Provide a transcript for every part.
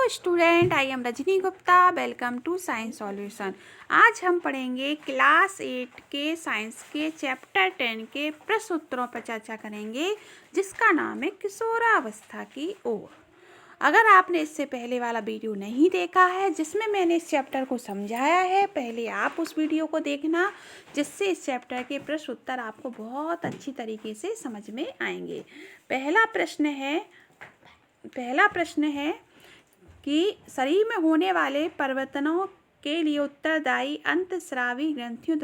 Student, I am Rajni Gupta. Welcome to science solution. आज हम पढ़ेंगे क्लास 8 के साइंस के चैप्टर 10 के प्रश्न उत्तरों पर चर्चा करेंगे, जिसका नाम है किशोरावस्था की ओर। अगर आपने इससे पहले वाला वीडियो नहीं देखा है जिसमें मैंने इस चैप्टर को समझाया है, पहले आप उस वीडियो को देखना, जिससे इस चैप्टर के प्रश्न उत्तर आपको बहुत अच्छी तरीके से समझ में आएंगे। पहला प्रश्न है कि शरीर में होने वाले परिवर्तनों के लिए उत्तरदायी अंतःस्रावी ग्रंथियों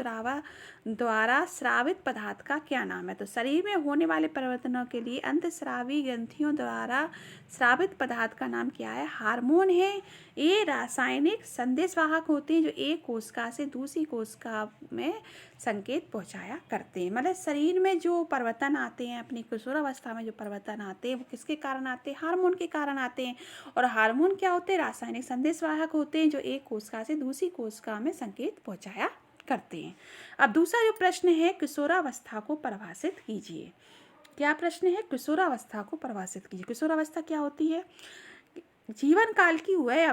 द्वारा स्रावित पदार्थ का क्या नाम है। तो शरीर में होने वाले परिवर्तनों के लिए अंतःस्रावी ग्रंथियों द्वारा स्रावित पदार्थ का नाम क्या है? हार्मोन है। ये रासायनिक संदेशवाहक होते हैं जो एक कोशिका से दूसरी कोशिका में संकेत पहुंचाया करते हैं। मतलब शरीर में जो परिवर्तन आते हैं, अपनी किशोरावस्था में जो परिवर्तन आते हैं, वो किसके कारण आते हैं? हार्मोन के कारण आते हैं। और हार्मोन क्या होते हैं? रासायनिक संदेशवाहक होते हैं जो एक कोशिका से दूसरी कोशिका में संकेत पहुंचाया करते हैं। अब दूसरा जो प्रश्न है, किशोरावस्था को परिभाषित कीजिए। क्या प्रश्न है? किशोरावस्था को परिभाषित कीजिए। किशोरावस्था क्या होती है? जीवन काल की वह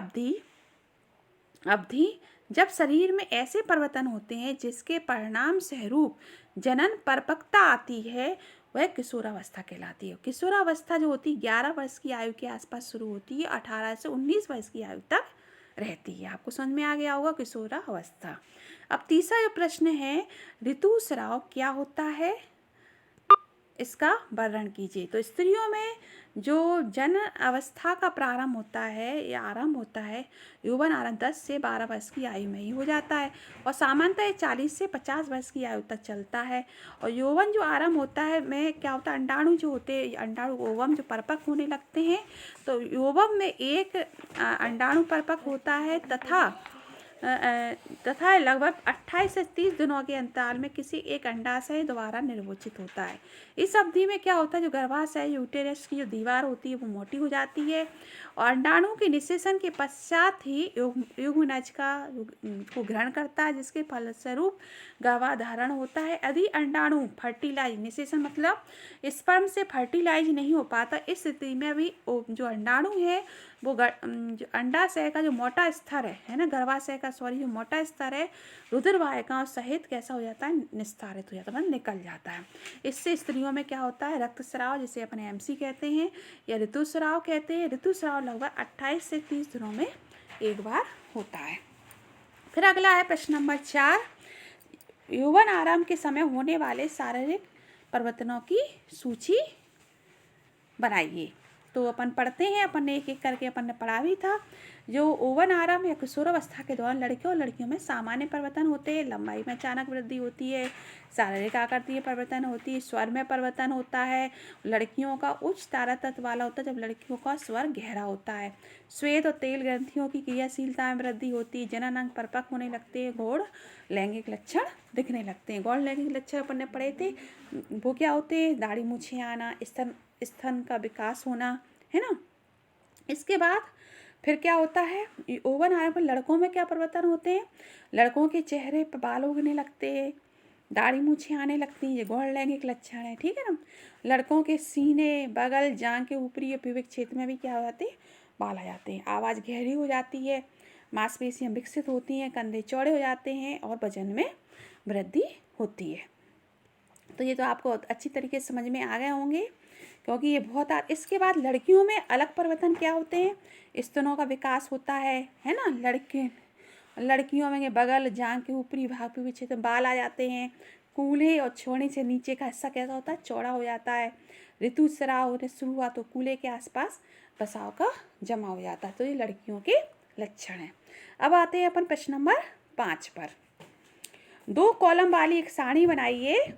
अवधि जब शरीर में ऐसे परिवर्तन होते हैं जिसके परिणाम स्वरूप जनन परिपक्वता आती है, वह किशोरावस्था कहलाती है। किशोरावस्था जो होती है 11 वर्ष की आयु के आसपास शुरू होती है, 18 से 19 वर्ष की आयु तक रहती है। आपको समझ में आ गया होगा किशोरावस्था। अब तीसरा जो प्रश्न है, ऋतुस्राव क्या होता है, इसका वर्णन कीजिए। तो स्त्रियों में जो जन अवस्था का प्रारंभ होता है या आरंभ होता है, यौवन आरंभ 10 से 12 वर्ष की आयु में ही हो जाता है और सामान्यतः 40 से 50 वर्ष की आयु तक चलता है। और यौवन जो आरंभ होता है में क्या होता है, अंडाणु जो होते हैं, अंडाणु ओवम जो परिपक्व होने लगते हैं, तो यौवन में एक अंडाणु परिपक्व होता है तथा लगभग 28 से 30 दिनों के अंतराल में किसी एक अंडाशय द्वारा निर्वोचित होता है। इस अवधि में क्या होता है, जो गर्भाशय यूटेरस की जो दीवार होती है वो मोटी हो जाती है और अंडाणु के निषेचन के पश्चात ही युग्मनज को ग्रहण करता है, जिसके फलस्वरूप गर्भाधारण होता है। यदि अंडाणु फर्टिलाइज, निषेचन मतलब स्पर्म से फर्टिलाइज नहीं हो पाता, इस स्थिति में भी जो अंडाणु है वो जो अंडाशय का जो मोटा स्तर है ना, गर्भाशय का जो मोटा स्तर है, रुधिर वाहिकाओं सहित कैसा हो जाता है, निस्तारित हो जाता है, मतलब निकल जाता है। इससे स्त्रियों में क्या होता है, रक्तस्राव, जिसे अपन एमसी कहते हैं या ऋतुस्राव कहते हैं। ऋतुस्राव लगभग 28 से 30 दिनों में एक बार होता है। फिर अगला है प्रश्न नंबर 4, यौवन आरंभ के समय होने वाले शारीरिक परिवर्तनों की सूची बनाइए। तो अपन पढ़ते हैं, अपन ने एक एक करके अपन ने पढ़ा भी था। जो यौवन आरंभ या किशोरावस्था के दौरान लड़कियों और लड़कियों में सामान्य परिवर्तन होते हैं। लंबाई में अचानक वृद्धि होती है, शारीरिक आकृति में परिवर्तन होती है, स्वर में परिवर्तन होता है। लड़कियों का उच्च तारा तत्व वाला होता है, जब लड़कियों का स्वर गहरा होता है। श्वेत और तेल ग्रंथियों की क्रियाशीलता में वृद्धि होती है। जनन अंग परिपक्व होने लगते हैं। गौण लैंगिक लक्षण दिखने लगते हैं। गौण लैंगिक लक्षण अपन ने पढ़े थे, वो क्या होते हैं? दाढ़ी मूछें आना, स्तन का विकास होना, है ना। इसके बाद फिर क्या होता है, यौवन आरंभ में लड़कों में क्या परिवर्तन होते हैं? लड़कों के चेहरे पर बाल उगने लगते हैं, दाढ़ी मूछें आने लगती हैं, ये गौण लैंगिक लक्षण है, ठीक है ना। लड़कों के सीने, बगल, जांघ के ऊपरी या प्यूबिक क्षेत्र में भी क्या हो जाते हैं, बाल आ जाते हैं। आवाज़ गहरी हो जाती है, मांसपेशियाँ विकसित होती हैं, कंधे चौड़े हो जाते हैं और वजन में वृद्धि होती है। तो ये तो आपको अच्छी तरीके से समझ में आ गए होंगे, क्योंकि ये बहुत इसके बाद लड़कियों में अलग परिवर्तन क्या होते हैं? स्तनों का विकास होता है ना। लड़कियों में बगल, जांघ के ऊपरी भाग पे क्षेत्र बाल आ जाते हैं। कूल्हे और छोने से नीचे का हिस्सा कैसा होता है? चौड़ा हो जाता है। ऋतुस्राव होने शुरू हुआ तो कूल्हे के आसपास वसाव का जमा हो जाता है। तो ये लड़कियों के लक्षण हैं। अब आते हैं अपन प्रश्न नंबर 5 पर। 2 कॉलम वाली एक सारणी बनाइए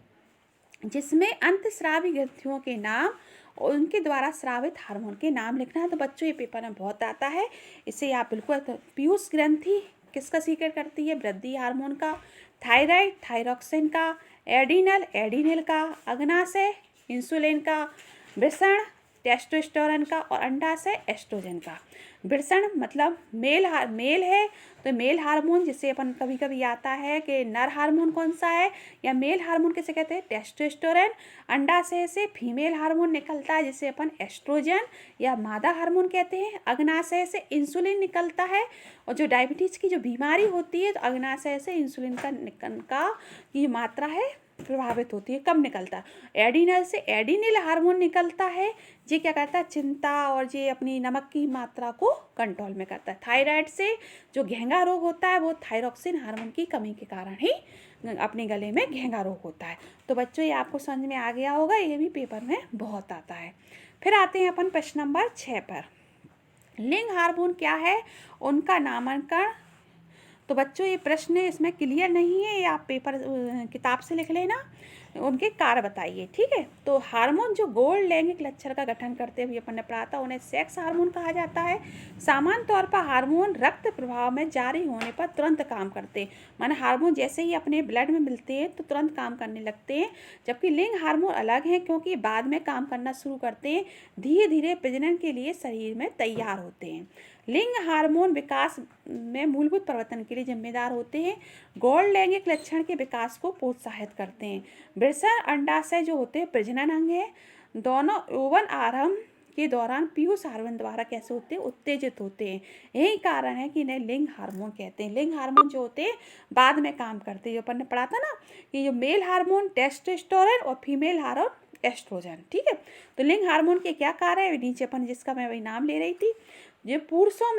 जिसमें अंतःस्रावी ग्रंथियों के नाम और उनके द्वारा स्रावित हार्मोन के नाम लिखना है। तो बच्चों ये पेपर में बहुत आता है, इसे आप बिल्कुल। पीयूष ग्रंथि किसका सीक्रेट करती है? वृद्धि हार्मोन का। थायराइड थायरॉक्सिन का। एडिनल एडिनल का। अग्नाशय इंसुलिन का। वृषण टेस्टोस्टेरोन का, और अंडाशय एस्ट्रोजन का। वृषण मतलब मेल है, तो मेल हार्मोन जिसे अपन कभी कभी आता है कि नर हार्मोन कौन सा है या मेल हार्मोन किसे कहते हैं, टेस्टोस्टेरोन। अंडाशय से फीमेल हार्मोन निकलता है जिसे अपन एस्ट्रोजन या मादा हार्मोन कहते हैं। अग्नाशय से इंसुलिन निकलता है, और जो डायबिटीज़ की जो बीमारी होती है तो अग्नाशय से इंसुलिन का की मात्रा है प्रभावित होती है, कम निकलता है। एडिनल से एडिनिल हार्मोन निकलता है, ये क्या करता है, चिंता और ये अपनी नमक की मात्रा को कंट्रोल में करता है। थायराइड से जो घेंगा रोग होता है वो थायरोक्सिन हार्मोन की कमी के कारण ही अपने गले में घेंगा रोग होता है। तो बच्चों ये आपको समझ में आ गया होगा, ये भी पेपर में बहुत आता है। फिर आते हैं अपन प्रश्न नंबर 6 पर। लिंग हार्मोन क्या है, उनका नामांकन। तो बच्चों ये प्रश्न इसमें क्लियर नहीं है, ये आप पेपर किताब से लिख लेना, उनके कार्य बताइए, ठीक है। तो हार्मोन जो गोल्ड लैंगिक लक्षण का गठन करते हुए अपन ने पढ़ा था, उन्हें सेक्स हार्मोन कहा जाता है। सामान्य तौर पर हार्मोन रक्त प्रवाह में जारी होने पर तुरंत काम करते हैं, माने हार्मोन जैसे ही अपने ब्लड में मिलते हैं तो तुरंत काम करने लगते हैं। जबकि लिंग हार्मोन अलग हैं, क्योंकि बाद में काम करना शुरू करते हैं, धीरे धीरे प्रजनन के लिए शरीर में तैयार होते हैं। लिंग हार्मोन विकास में मूलभूत परिवर्तन के लिए जिम्मेदार होते हैं, गोल्ड लैंगिक लक्षण के विकास को प्रोत्साहित करते हैं। वृषण अंडाशय जो होते हैं प्रजनन अंग है, दोनों यौवन आरंभ के दौरान पीयूष हार्मोन द्वारा कैसे होते हैं, उत्तेजित होते हैं। यही कारण है कि इन्हें लिंग हार्मोन कहते हैं। लिंग हार्मोन जो होते हैं बाद में काम करते हैं, जो अपन ने पढ़ा था ना कि जो मेल हार्मोन टेस्टोस्टेरोन और फीमेल हार्मोन एस्ट्रोजन, ठीक है। तो लिंग हार्मोन के क्या कार्य है, नीचे अपन जिसका मैं वही नाम ले रही थी। जो पुरुषों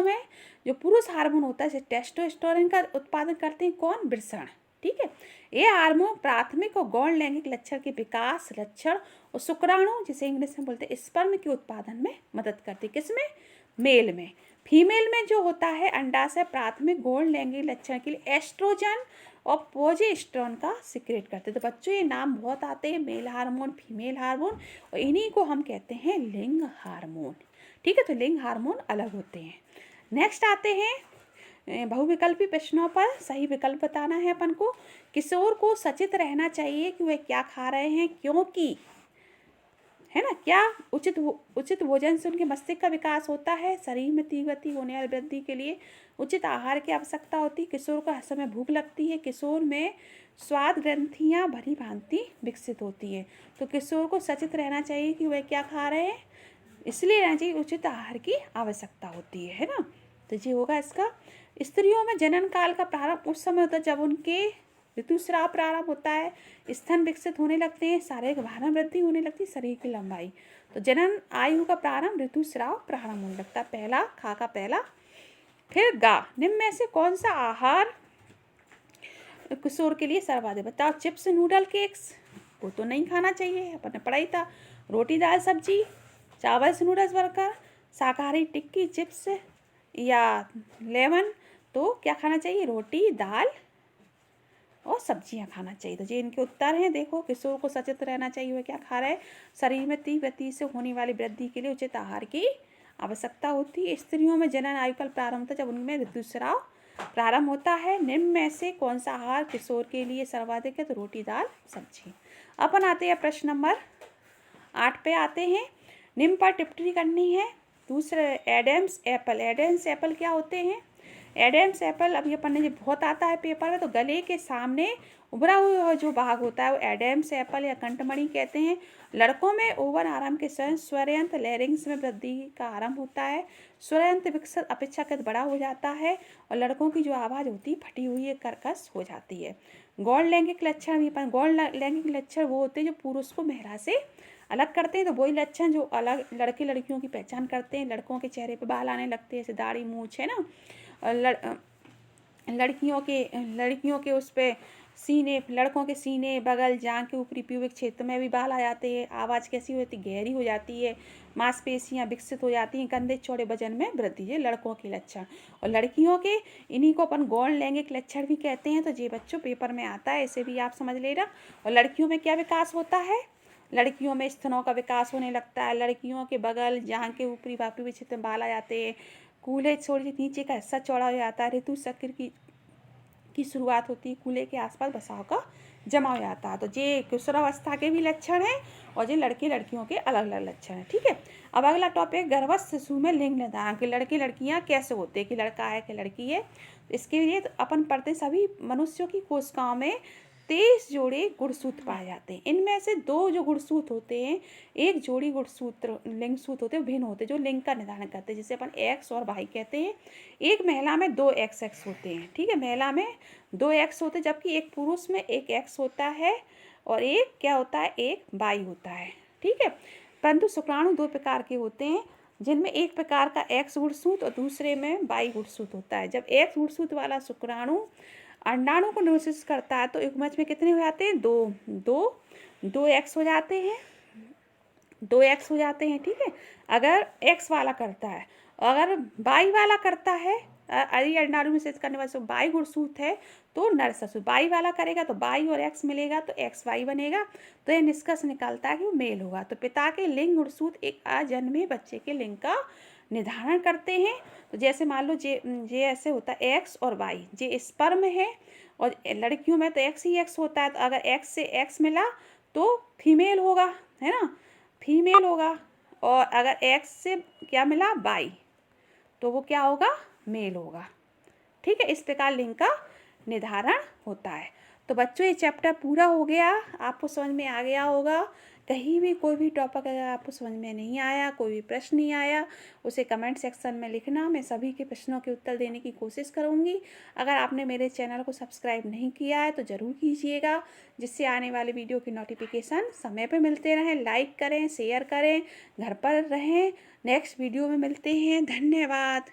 में जो पुरुष हार्मोन होता है, जैसे टेस्टोस्टेरोन का उत्पादन करते हैं कौन, वृषण, ठीक है। ये हार्मोन प्राथमिक और गौण लैंगिक लक्षण के विकास, लक्षण और शुक्राणु जिसे इंग्लिश में बोलते हैं स्पर्म के उत्पादन में मदद करते हैं। किसमें, मेल में। फीमेल में जो होता है अंडाशय प्राथमिक गौण लैंगिक लक्षण के लिए एस्ट्रोजन और प्रोजेस्टेरोन का सिक्रेट करते हैं। तो बच्चों ये नाम बहुत आते हैं, मेल हार्मोन, फीमेल हार्मोन, और इन्हीं को हम कहते हैं लिंग हार्मोन, ठीक है। तो लिंग हार्मोन अलग होते हैं। नेक्स्ट आते हैं बहुविकल्पी प्रश्नों पर सही विकल्प बताना है अपन को। किशोर को सचेत रहना चाहिए कि वे क्या खा रहे हैं, क्योंकि है ना, क्या उचित भोजन से उनके मस्तिष्क का विकास होता है, शरीर में तीव्र गति होने वाली वृद्धि के लिए उचित आहार की आवश्यकता होती है। किशोर को हर समय भूख लगती है, किशोर में स्वाद ग्रंथियाँ भली भांति विकसित होती है। तो किशोर को सचेत रहना चाहिए कि वह क्या खा रहे हैं, इसलिए रहना चाहिए उचित आहार की आवश्यकता होती है ना। तो ये होगा इसका। स्त्रियों में जनन काल का प्रारंभ उस समय होता है जब उनके ऋतुस्राव प्रारंभ होता है, स्तन विकसित होने लगते हैं, शारीरिक भारण वृद्धि होने लगती है, शरीर की लंबाई। तो जनन आयु का प्रारंभ ऋतुस्राव प्रारंभ होने लगता है। पहला खा का पहला। फिर गा, निम्न में से कौन सा आहार किशोर के लिए सर्वाधिक, बताओ। चिप्स, नूडल, केक्स, वो तो नहीं खाना चाहिए, अपन ने पढ़ा ही था। रोटी, दाल, सब्जी, चावल से नूडल्स बनकर, शाकाहारी टिक्की, चिप्स या लेमन, तो क्या खाना चाहिए, रोटी, दाल और सब्जियां खाना चाहिए। तो ये इनके उत्तर हैं। देखो, किशोर को सचेत रहना चाहिए वह क्या खा रहे हैं, शरीर में तीव्र गति से होने वाली वृद्धि के लिए उचित आहार की आवश्यकता होती है। स्त्रियों में जनन आयु काल प्रारंभ होता है जब उनमें ऋतुस्राव प्रारंभ होता है। निम्न में से कौन सा आहार किशोर के लिए सर्वाधिक है, तो रोटी, दाल, सब्जी। अपन आते हैं प्रश्न नंबर 8 पे आते हैं। निम्न पर टिप्पणी करनी है। दूसरे एडम्स एप्पल। एडम्स एप्पल क्या होते हैं, एडम्स एप्पल अभी अपन ने, बहुत आता है पेपर में। तो गले के सामने उभरा हुआ जो भाग होता है वो एडम्स एप्पल या कंठमणि कहते हैं। लड़कों में ओवन आरंभ के स्वयं स्वरयंत्र लैरिंग्स में वृद्धि का आरंभ होता है। स्वरयंत्र विकसित अपेक्षाकृत बड़ा हो जाता है और लड़कों की जो आवाज़ होती है फटी हुई है, कर्कश हो जाती है। गौण लैंगिक लक्षण भी, गौण लैंगिक लक्षण वो होते हैं जो पुरुष को महिला से अलग करते हैं। तो वही लक्षण जो अलग लड़के लड़कियों की पहचान करते हैं। लड़कों के चेहरे पर बाल आने लगते हैं, जैसे दाढ़ी, मूंछ, है ना। लड़कियों के उस पर सीने, लड़कों के सीने, बगल, जांघ के ऊपरी प्यूबिक क्षेत्र में भी बाल आ जाते हैं। आवाज़ कैसी होती है, गहरी हो जाती है। मांसपेशियां विकसित हो जाती हैं। कंधे चौड़े, वजन में वृद्धि, ये लड़कों के लक्षण। और लड़कियों के, इन्हीं को अपन गौण लैंगिक लक्षण भी कहते हैं। तो ये बच्चों पेपर में आता है, इसे भी आप समझ लेना। और लड़कियों में क्या विकास होता है, लड़कियों में स्तनों का विकास होने लगता है। लड़कियों के बगल, जांघ के ऊपरी प्यूबिक क्षेत्र में बाल आ जाते हैं। कूल्हे छोड़ नीचे का हिस्सा चौड़ा हो जाता है। ऋतु चक्र की शुरुआत होती है। कूल्हे के आसपास वसाव का जमा हो जाता है। तो ये किशोरावस्था के भी लक्षण हैं और ये लड़के लड़कियों के अलग अलग लक्षण हैं। ठीक है, अब अगला टॉपिक गर्भस्थ शिशु में लिंग निर्धारण कि लड़के लड़कियां कैसे होते हैं, कि लड़का है कि लड़की है। इसके लिए तो अपन पढ़ते सभी मनुष्यों की कोशिकाओं में 23 जोड़े गुणसूत्र पाए जाते हैं। इनमें से 2 जो गुणसूत्र होते हैं, एक जोड़ी गुणसूत्र लिंग सूत्र होते हैं भिन्न होते हैं जो लिंग का निर्धारण करते हैं, जिसे अपन एक्स और वाई कहते हैं। एक महिला में 2 XX होते हैं। ठीक है, महिला में 2 X होते हैं, जबकि एक पुरुष में 1 X होता है और एक क्या होता है, एक वाई होता है। ठीक है, परंतु शुक्राणु 2 प्रकार के होते हैं, जिनमें एक प्रकार का X गुणसूत्र और दूसरे में वाई गुणसूत्र होता है। जब X गुणसूत्र वाला शुक्राणु अंडाणु को निषेचित करता है तो युग्मज में कितने हो जाते हैं, 2 X हो जाते हैं, 2 X हो जाते हैं। ठीक है, अगर X वाला करता है, अगर वाई वाला करता है, यदि अंडाणु में निषेचित करने वाला वाई गुणसूत्र है तो नर शिशु, वाई वाला करेगा तो वाई और X मिलेगा तो XY बनेगा। तो यह निष्कर्ष निकालता है कि वो मेल होगा। तो पिता के लिंग गुणसूत्र एक अजन्मे बच्चे के लिंग का निर्धारण करते हैं। तो जैसे मान लो जे ऐसे होता है X और Y, जे स्पर्म है और लड़कियों में तो X ही X होता है, तो अगर X से X मिला तो फीमेल होगा, है ना, फीमेल होगा। और अगर X से क्या मिला, Y, तो वो क्या होगा, मेल होगा। ठीक है, इस प्रकार लिंग का निर्धारण होता है। तो बच्चों ये चैप्टर पूरा हो गया, आपको समझ में आ गया होगा। कहीं भी कोई भी टॉपिक अगर आपको समझ में नहीं आया, कोई भी प्रश्न नहीं आया, उसे कमेंट सेक्शन में लिखना। मैं सभी के प्रश्नों के उत्तर देने की कोशिश करूँगी। अगर आपने मेरे चैनल को सब्सक्राइब नहीं किया है तो ज़रूर कीजिएगा, जिससे आने वाले वीडियो की नोटिफिकेशन समय पर मिलते रहें। लाइक करें, शेयर करें, घर पर रहें। नेक्स्ट वीडियो में मिलते हैं। धन्यवाद।